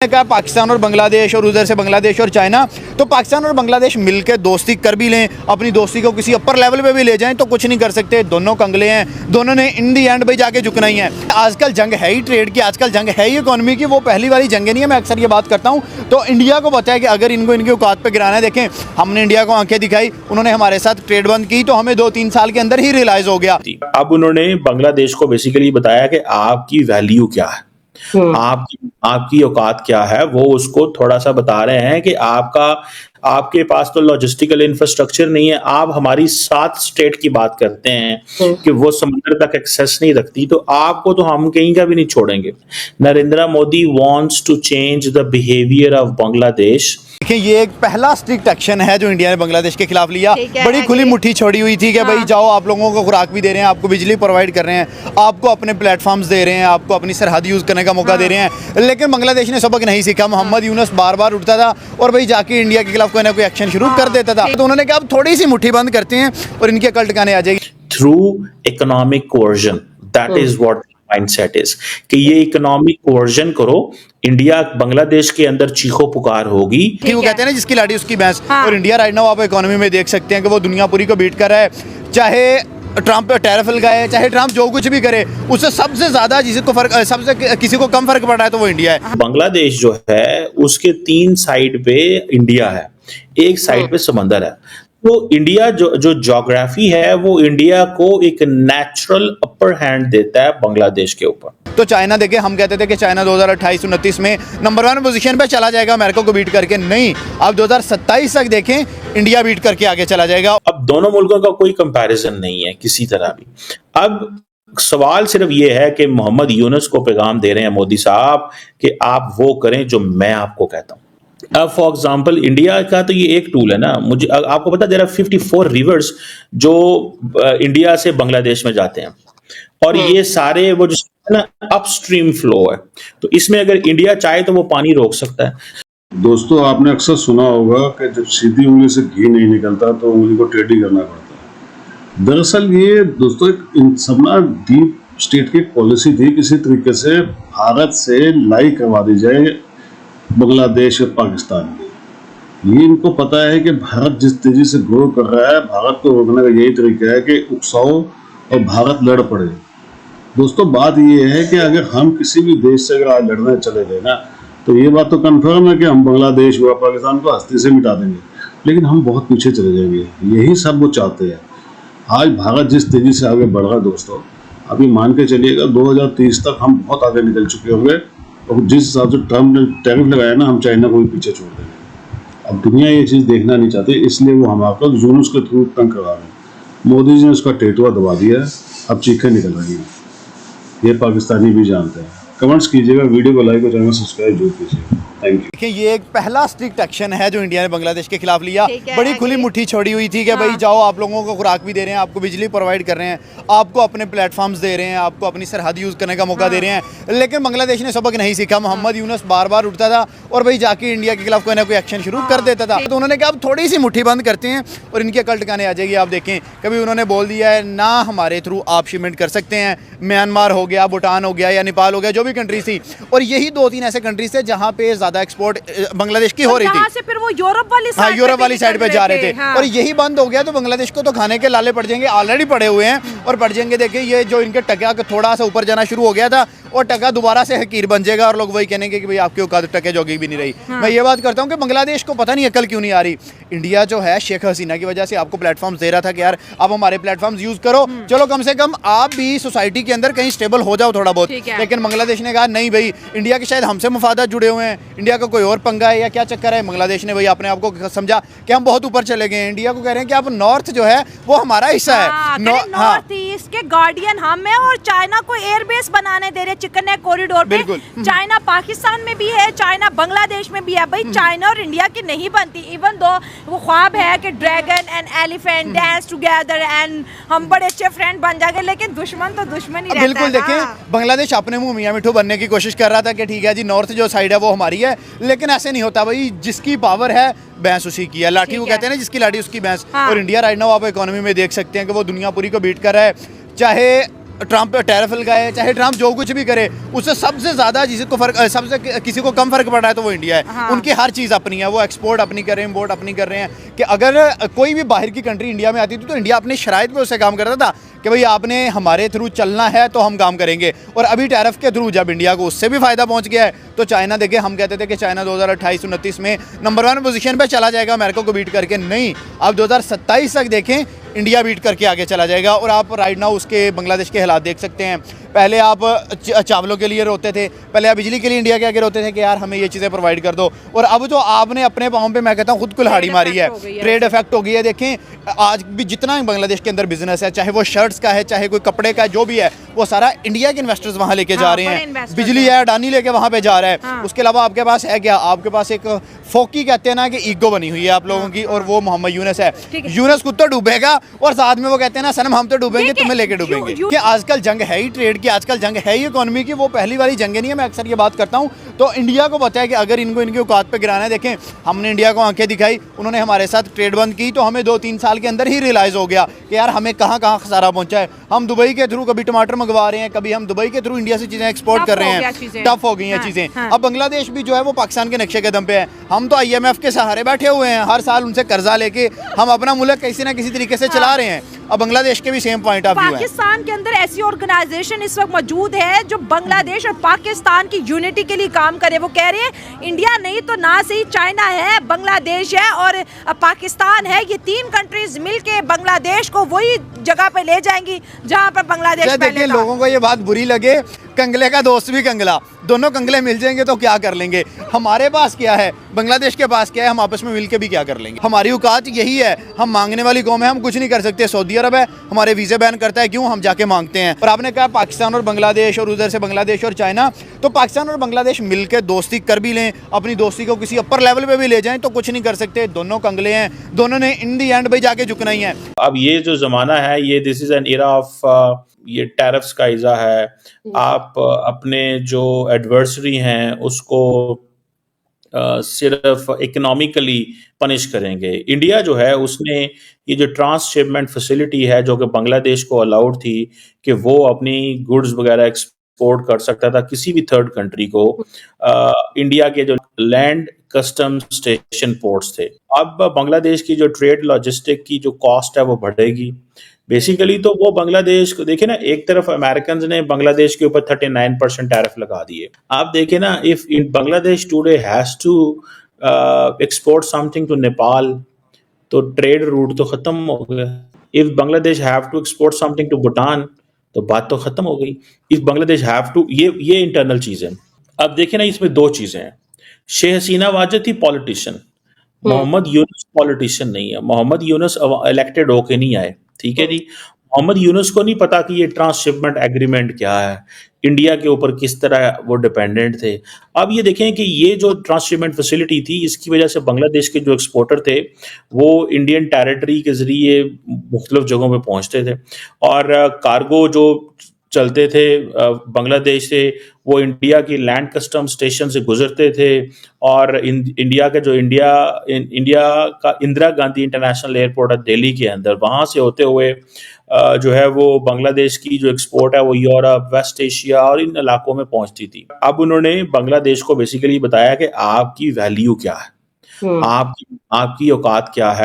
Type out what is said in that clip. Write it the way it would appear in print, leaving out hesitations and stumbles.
कहा पाकिस्तान और बांग्लादेश और उधर से बांग्लादेश और चाइना, तो पाकिस्तान और बांग्लादेश मिलकर दोस्ती कर भी लें, अपनी दोस्ती को किसी अपर लेवल पे भी ले जाएं तो कुछ नहीं कर सकते। दोनों कंगले हैं, दोनों ने इन दी एंड भाई जाके झुकना ही है। आजकल जंग है ही ट्रेड की, आजकल जंग है ही इकोनॉमी की, वो पहली वाली जंग नहीं है। मैं अक्सर ये बात करता हूँ। तो इंडिया को पता है कि अगर इनको इनकी औकात पर गिराना है, देखें हमने इंडिया को आंखें दिखाई, उन्होंने हमारे साथ ट्रेड बंद की, तो हमें 2-3 साल के अंदर ही रियलाइज हो गया। अब उन्होंने बांग्लादेश को बेसिकली बताया कि आपकी वैल्यू क्या है, आपकी औकात क्या है, वो उसको थोड़ा सा बता रहे हैं कि आपके पास तो लॉजिस्टिकल इंफ्रास्ट्रक्चर नहीं है। आप हमारी 7 स्टेट की बात करते हैं कि वो समंदर तक एक्सेस नहीं रखती, तो आपको तो हम कहीं का भी नहीं छोड़ेंगे। Narendra Modi wants to change the behaviour of Bangladesh. देखिए ये एक पहला स्ट्रिक्ट एक्शन है जो इंडिया ने बांग्लादेश के खिलाफ लिया। बड़ी खुली मुट्ठी छोड़ी हुई थी कि भाई जाओ, आप लोगों को खुराक भी दे रहे हैं, आपको बिजली प्रोवाइड कर रहे हैं, आपको अपने प्लेटफॉर्म्स दे रहे हैं, आपको अपनी सरहद यूज़ करने का मौका दे रहे हैं। लेकिन बांग्लादेश ने सबक नहीं सीखा। मोहम्मद यूनुस बार बार उठता था और भाई जाके इंडिया के खिलाफ कोई ना कोई एक्शन शुरू कर देता था। तो उन्होंने कहा अब थोड़ी सी मुट्ठी बंद करते हैं और इनकी अकल ठिकाने आ जाएगी। Through economic coercion, that is what mindset is कि ये इकोनॉमिक कोर्जन करो। इंडिया बांग्लादेश के अंदर चीखो पुकार होगी। वो कहते हैं ना जिसकी लाठी उसकी भैंस। और इंडिया राइट नाउ आप इकोनॉमी में देख सकते हैं कि वो दुनिया पूरी को बीट कर रहा है। चाहे ट्रंप पे टैरिफ लगाए, चाहे ट्रंप जो कुछ भी करे, उससे सबसे ज्यादा सबसे किसी को कम फर्क पड़ रहा है तो वो इंडिया है। बांग्लादेश जो है उसके 3 साइड पे इंडिया है, एक साइड पे समंदर है। तो इंडिया जो ज्योग्राफी है वो इंडिया को एक नेचुरल अपर हैंड देता है बांग्लादेश के ऊपर। तो चाइना देखें, हम कहते थे कि चाइना 2028-29 में नंबर 1 पोजीशन पे चला जाएगा अमेरिका को बीट करके। नहीं, अब 2027 तक देखें इंडिया बीट करके आगे चला जाएगा। अब दोनों मुल्कों का कोई कंपैरिजन नहीं है किसी तरह भी। अब सवाल सिर्फ ये है कि मोहम्मद यूनुस को पैगाम दे रहे हैं मोदी साहब कि आप वो करें जो मैं आपको कहता हूं। अब फॉर एग्जाम्पल इंडिया का तो ये एक टूल है ना। मुझे आपको पता, देयर आर 54 रिवर्स जो इंडिया से बांग्लादेश में जाते हैं, और ये सारे वो जो है ना अपस्ट्रीम फ्लो है। तो इसमें अगर इंडिया चाहे तो वो पानी रोक सकता है। दोस्तों, आपने अक्सर सुना होगा कि जब सीधी उंगली से घी नहीं निकलता तो उंगली को टेढ़ी करना पड़ता है। दरअसल ये दोस्तों एक सबना डीप स्टेट की पॉलिसी थी, किसी तरीके से भारत से लाई करवा दी जाए बांग्लादेश और पाकिस्तान की। ये इनको पता है कि भारत जिस तेजी से ग्रो कर रहा है, भारत को रोकने का यही तरीका है कि उकसाओ और भारत लड़ पड़े। दोस्तों, बात ये है कि अगर हम किसी भी देश से अगर आज लड़ने चले गए ना, तो ये बात तो कन्फर्म है कि हम बांग्लादेश व पाकिस्तान को हस्ती से मिटा देंगे, लेकिन हम बहुत पीछे चले जाएंगे। यही सब वो चाहते हैं। आज भारत जिस तेजी से आगे बढ़ रहा है दोस्तों, अभी मान के चलिएगा 2030 तक हम बहुत आगे निकल चुके होंगे। और जिस हिसाब से ट्रम्प ने टैरिफ लगाया ना, हम चाइना को भी पीछे छोड़ देंगे। अब दुनिया ये चीज़ देखना नहीं चाहती, इसलिए वो हमारे यूनुस के थ्रू तंग करवा रहे हैं। मोदी जी ने उसका टेटुआ दबा दिया है, अब चीखें निकल रही हैं। ये पाकिस्तानी भी जानते हैं। कमेंट्स कीजिएगा, वीडियो को लाइक और चैनल सब्सक्राइब जरूर कीजिएगा। Thank you. देखिए ये एक पहला स्ट्रिक्ट एक्शन है जो इंडिया ने बांग्लादेश के खिलाफ लिया। बड़ी खुली मुट्ठी छोड़ी हुई थी कि भाई जाओ, आप लोगों को खुराक भी दे रहे हैं, आपको बिजली प्रोवाइड कर रहे हैं, आपको अपने प्लेटफॉर्म्स दे रहे हैं, आपको अपनी सरहद यूज़ करने का मौका दे रहे हैं। लेकिन बांग्लादेश ने सबक नहीं सीखा। मोहम्मद यूनुस बार बार उठता था और भाई जाके इंडिया के खिलाफ कोई ना कोई एक्शन शुरू कर देता था। तो उन्होंने कहा अब थोड़ी सी मुट्ठी बंद करते हैं और इनकी अकल ठिकाने आ जाएगी। आप देखें, कभी उन्होंने बोल दिया है ना हमारे थ्रू आप शिपमेंट कर सकते हैं। म्यांमार हो गया, भूटान हो गया या नेपाल हो गया, जो भी कंट्रीज थी, और यही 2-3 ऐसे कंट्रीज थे जहाँ पे ज़्यादा एक्सपोर्ट बांग्लादेश की हो रही थी। से फिर वो यूरोप वाली साइड पे जा रहे थे। और यही बंद हो गया तो बांग्लादेश को तो खाने के लाले पड़ जाएंगे, ऑलरेडी पड़े हुए हैं और पड़ जाएंगे। देखिए ये जो इनके टका थोड़ा सा ऊपर जाना शुरू हो गया था, और टका दोबारा से हकीर बन जाएगा और लोग वही कहेंगे कि भाई आपके औकात टके जोगी भी नहीं रही। मैं ये बात करता हूँ कि बांग्लादेश को पता नहीं अकल क्यों नहीं आ रही। इंडिया जो है शेख हसीना की वजह से आपको प्लेटफॉर्म्स दे रहा था कि यार आप हमारे प्लेटफॉर्म्स यूज करो, चलो कम से कम आप भी सोसाइटी के अंदर कहीं स्टेबल हो जाओ थोड़ा बहुत। लेकिन बांग्लादेश ने कहा नहीं भाई, इंडिया के शायद हमसे मफादात जुड़े हुए हैं, इंडिया का कोई और पंगा है या क्या चक्कर है। बांग्लादेश ने भाई अपने आप को समझा कि हम बहुत ऊपर चले गए। इंडिया को कह रहे हैं कि आप नॉर्थ जो है वो हमारा हिस्सा है। नॉर्थ ईस्ट के गार्डियन हम हैं और चाइना को एयरबेस बनाने दे रहे, चिकन नेक कॉरिडोर पे। चाइना पाकिस्तान में भी है, चाइना बांग्लादेश में भी है। भाई चाइना और इंडिया की नहीं बनती। इवन दो वो ख्वाब है कि dragon and elephant dance together and हम बड़े अच्छे फ्रेंड बन जाएंगे, लेकिन दुश्मन तो दुश्मन ही रहता है। बिल्कुल, देखें बांग्लादेश अपने मुंह मियां मिठू बनने की कोशिश कर रहा था कि ठीक है जी नॉर्थ जो साइड है वो हमारी है, लेकिन ऐसे नहीं होता भाई। जिसकी पावर है भैंस उसी की है। लाठी वो कहते हैं ना जिसकी लाठी उसकी भैंस। और इंडिया राइट नाउ आप इकोनॉमी में देख सकते हैं कि वो दुनिया पूरी को बीट कर रहा है। चाहे ट्रंप टैरिफ लगाए, चाहे ट्रंप जो कुछ भी करे, उससे सबसे ज़्यादा सबसे किसी को कम फर्क पड़ रहा है तो वो इंडिया है। हाँ। उनकी हर चीज़ अपनी है, वो एक्सपोर्ट अपनी कर रहे हैं, इम्पोर्ट अपनी कर रहे हैं। कि अगर कोई भी बाहर की कंट्री इंडिया में आती थी तो इंडिया अपनी शराइत पे उससे काम करता था कि भाई आपने हमारे थ्रू चलना है तो हम काम करेंगे। और अभी टैरिफ के थ्रू जब इंडिया को उससे भी फ़ायदा पहुंच गया है तो चाइना, देखिए हम कहते थे कि चाइना 2028-29 में नंबर 1 पोजीशन पे चला जाएगा अमेरिका को बीट करके, नहीं, अब 2027 तक देखें इंडिया बीट करके आगे चला जाएगा। और आप राइट नाउ उसके बांग्लादेश के हालात देख सकते हैं। पहले आप चावलों के लिए रोते थे, पहले आप बिजली के लिए इंडिया के आगे रोते थे कि यार हमें ये चीज़ें प्रोवाइड कर दो, और अब जो आपने अपने पाँव पे, मैं कहता हूँ, खुद कुल्हाड़ी मारी है, ट्रेड इफेक्ट हो गई है। देखें आज भी जितना बांग्लादेश के अंदर बिजनेस है, चाहे वो शर्ट्स का है, चाहे कोई कपड़े का है, जो भी है, वो सारा इंडिया के इन्वेस्टर्स वहाँ लेके जा रहे हैं। बिजली है, अडानी लेके वहाँ पे जा रहा है। उसके अलावा आपके पास है क्या? आपके पास एक फोकी कहते हैं ना कि ईगो बनी हुई है आप लोगों की, और वो मोहम्मद यूनुस है। यूनुस खुद तो डूबेगा और साथ में वो कहते हैं ना सनम हम तो डूबेंगे, तुम्हें लेके डूबेंगे। कि आजकल जंग है ही ट्रेड की, आजकल जंग है ही इकोनॉमी की, वो पहली वाली जंग नहीं है। मैं अक्सर ये बात करता हूँ। तो इंडिया को पता है कि अगर इनको इनकी औकात पे गिराना है, देखें हमने इंडिया को आंखें दिखाई, उन्होंने हमारे साथ ट्रेड बंद की, तो हमें 2-3 साल के अंदर ही रियलाइज़ हो गया कि यार हमें कहाँ कहाँ खसारा पहुंचा है। हम दुबई के थ्रू कभी टमाटर मंगवा रहे हैं, कभी हम दुबई के थ्रू इंडिया से चीज़ें एक्सपोर्ट कर रहे हैं, टफ हो गई हैं चीज़ें। अब बांग्लादेश भी जो है वो पाकिस्तान के नक्शे कदम पे है। हम तो IMF के सहारे बैठे हुए हैं, हर साल उनसे कर्जा लेके हम अपना मुल्क किसी ना किसी तरीके से चला रहे हैं। अब बांग्लादेश के भी सेम पॉइंट ऑफ व्यू है। पाकिस्तान के अंदर ऐसी ऑर्गेनाइजेशन इस वक्त मौजूद है जो बांग्लादेश और पाकिस्तान की यूनिटी के लिए काम करे। वो कह रहे हैं इंडिया नहीं तो ना सही चाइना है, बांग्लादेश है और पाकिस्तान है, ये 3 कंट्रीज मिलके बांग्लादेश को वही जगह पे ले जाएंगी जहां पर बांग्लादेश पहले देखिए था। लोगों को ये बात बुरी लगे, कंगले का दोस्त भी कंगला, दोनों कंगले मिल जाएंगे तो क्या कर लेंगे। हमारे पास क्या है, बांग्लादेश के पास क्या है, हम आपस में मिलके भी क्या कर लेंगे। हमारी औकात यही है, हम मांगने वाली कौम है, हम कुछ नहीं कर सकते। सऊदी अरब है, हमारे वीज़े बैन करता है, क्यों? हम जाके मांगते हैं। और आपने कहा पाकिस्तान और बांग्लादेश, और उधर से बांग्लादेश और चाइना, तो पाकिस्तान और बांग्लादेश मिलकर दोस्ती कर भी लें, अपनी दोस्ती को किसी अपर लेवल पे भी ले जाएं तो कुछ नहीं कर सकते। दोनों कंगले हैं, दोनों ने इन दी एंड भाई जाके झुकना ही है। अब ये जो ज़माना है, ये this is an era of ये टैरिफ्स का इज़ा है। आप अपने जो एडवर्सरी हैं उसको सिर्फ इकोनॉमिकली पनिश करेंगे। इंडिया जो है उसने ये जो ट्रांसशिपमेंट फैसिलिटी है जो कि बांग्लादेश को अलाउड थी कि वो अपनी गुड्स वगैरह एक्सपोर्ट कर सकता था किसी भी थर्ड कंट्री को, इंडिया के जो लैंड कस्टम स्टेशन पोर्ट्स थे। अब बांग्लादेश की जो ट्रेड लॉजिस्टिक की जो कॉस्ट है वो बढ़ेगी। बेसिकली तो वो बांग्लादेश को देखिए ना, एक तरफ अमेरिकन ने बांग्लादेश के ऊपर 39% टैरिफ लगा दिए। आप देखिए ना, if in Bangladesh today has to export something to Nepal, तो ट्रेड रूट तो खत्म हो गया। If Bangladesh have to export something to Bhutan, तो बात तो खत्म हो गई। इफ बांग्लादेश हैव टू, ये इंटरनल चीज है। अब देखिए ना, इसमें 2 चीजें हैं। शेख हसीना वाजद थी पॉलिटिशियन, मोहम्मद यूनुस पॉलिटिशियन नहीं है। मोहम्मद यूनुस इलेक्टेड होके नहीं आए, ठीक है जी। मोहम्मद यूनुस को नहीं पता कि ये ट्रांसशिपमेंट एग्रीमेंट क्या है, इंडिया के ऊपर किस तरह वो डिपेंडेंट थे। अब ये देखें कि ये जो ट्रांसशिपमेंट फैसिलिटी थी, इसकी वजह से बांग्लादेश के जो एक्सपोर्टर थे वो इंडियन टेरिटरी के जरिए मुख्तलिफ जगहों पे पहुंचते थे, और कार्गो जो चलते थे बांग्लादेश से, वो इंडिया की लैंड कस्टम स्टेशन से गुजरते थे, और इंडिया का इंदिरा गांधी इंटरनेशनल एयरपोर्ट है दिल्ली के अंदर, वहाँ से होते हुए जो है वो बांग्लादेश की जो एक्सपोर्ट है वो यूरोप, वेस्ट एशिया और इन इलाकों में पहुंचती थी। अब उन्होंने बांग्लादेश को बेसिकली बताया कि आपकी वैल्यू क्या है, आपकी औकात क्या है।